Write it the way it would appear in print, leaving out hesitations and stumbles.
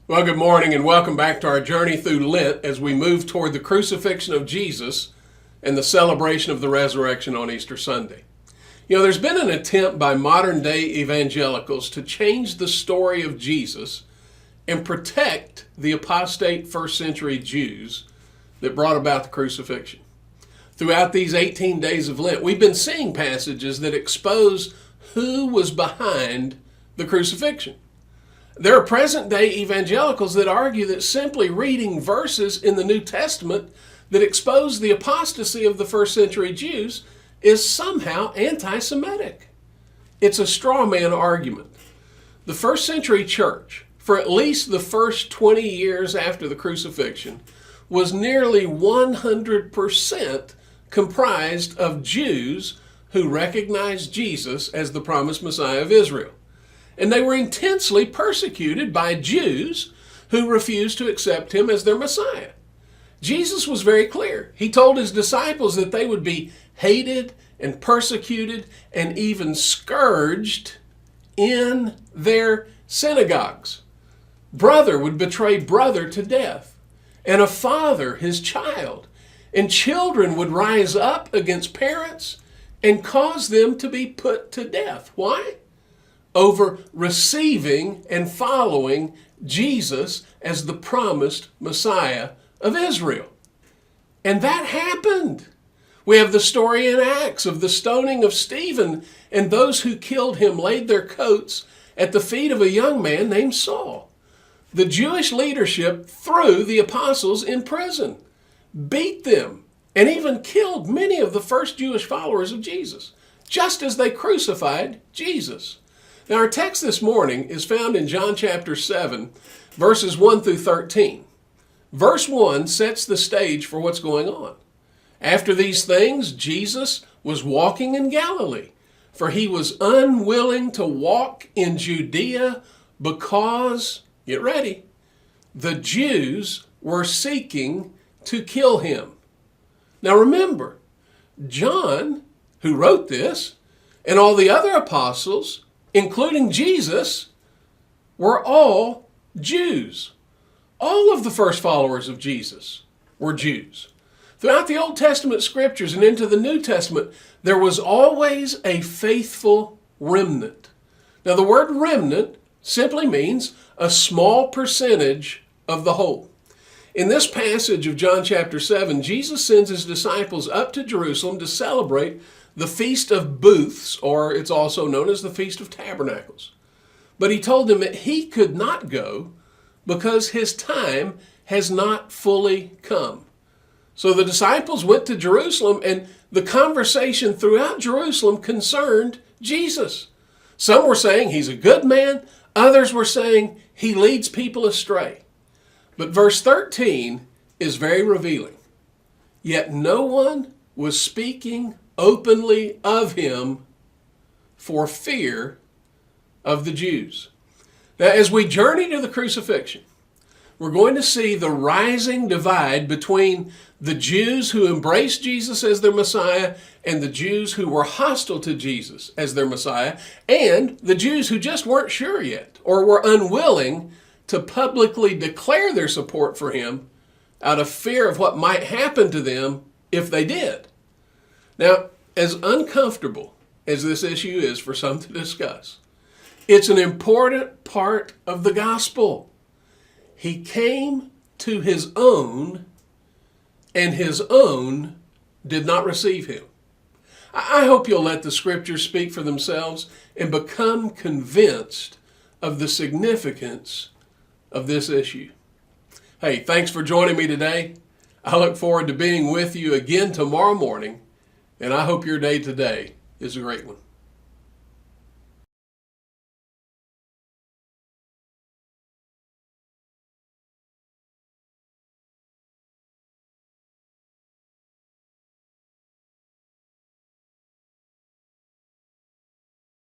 Well, good morning and welcome back to our journey through Lent as we move toward the crucifixion of Jesus and the celebration of the resurrection on Easter Sunday. You know, there's been an attempt by modern day evangelicals to change the story of Jesus and protect the apostate first century Jews that brought about the crucifixion. Throughout these 18 days of Lent, we've been seeing passages that expose who was behind the crucifixion. There are present-day evangelicals that argue that simply reading verses in the New Testament that expose the apostasy of the first century Jews is somehow anti-Semitic. It's a straw man argument. The first century church, for at least the first 20 years after the crucifixion, was nearly 100% comprised of Jews who recognized Jesus as the promised Messiah of Israel. And they were intensely persecuted by Jews who refused to accept him as their Messiah. Jesus was very clear. He told his disciples that they would be hated and persecuted and even scourged in their synagogues. Brother would betray brother to death, and a father his child, and children would rise up against parents and cause them to be put to death. Why? Over receiving and following Jesus as the promised Messiah of Israel. And that happened. We have the story in Acts of the stoning of Stephen, and those who killed him laid their coats at the feet of a young man named Saul. The Jewish leadership threw the apostles in prison, beat them, and even killed many of the first Jewish followers of Jesus, just as they crucified Jesus. Now, our text this morning is found in John chapter 7, verses 1 through 13. Verse 1 sets the stage for what's going on. After these things, Jesus was walking in Galilee, for he was unwilling to walk in Judea because, get ready, the Jews were seeking to kill him. Now remember, John, who wrote this, and all the other apostles, including Jesus, were all Jews. All of the first followers of Jesus were Jews. Throughout the Old Testament scriptures and into the New Testament, there was always a faithful remnant. Now, the word remnant simply means a small percentage of the whole. In this passage of John chapter 7, Jesus sends his disciples up to Jerusalem to celebrate the Feast of Booths, or it's also known as the Feast of Tabernacles. But he told them that he could not go because his time has not fully come. So the disciples went to Jerusalem, and the conversation throughout Jerusalem concerned Jesus. Some were saying he's a good man. Others were saying he leads people astray. But verse 13 is very revealing. Yet no one was speaking openly of him for fear of the Jews. Now, as we journey to the crucifixion, we're going to see the rising divide between the Jews who embraced Jesus as their Messiah and the Jews who were hostile to Jesus as their Messiah, and the Jews who just weren't sure yet or were unwilling to publicly declare their support for him out of fear of what might happen to them if they did. Now, as uncomfortable as this issue is for some to discuss, it's an important part of the gospel. He came to his own, and his own did not receive him. I hope you'll let the scriptures speak for themselves and become convinced of the significance of this issue. Hey, thanks for joining me today. I look forward to being with you again tomorrow morning, and I hope your day today is a great one.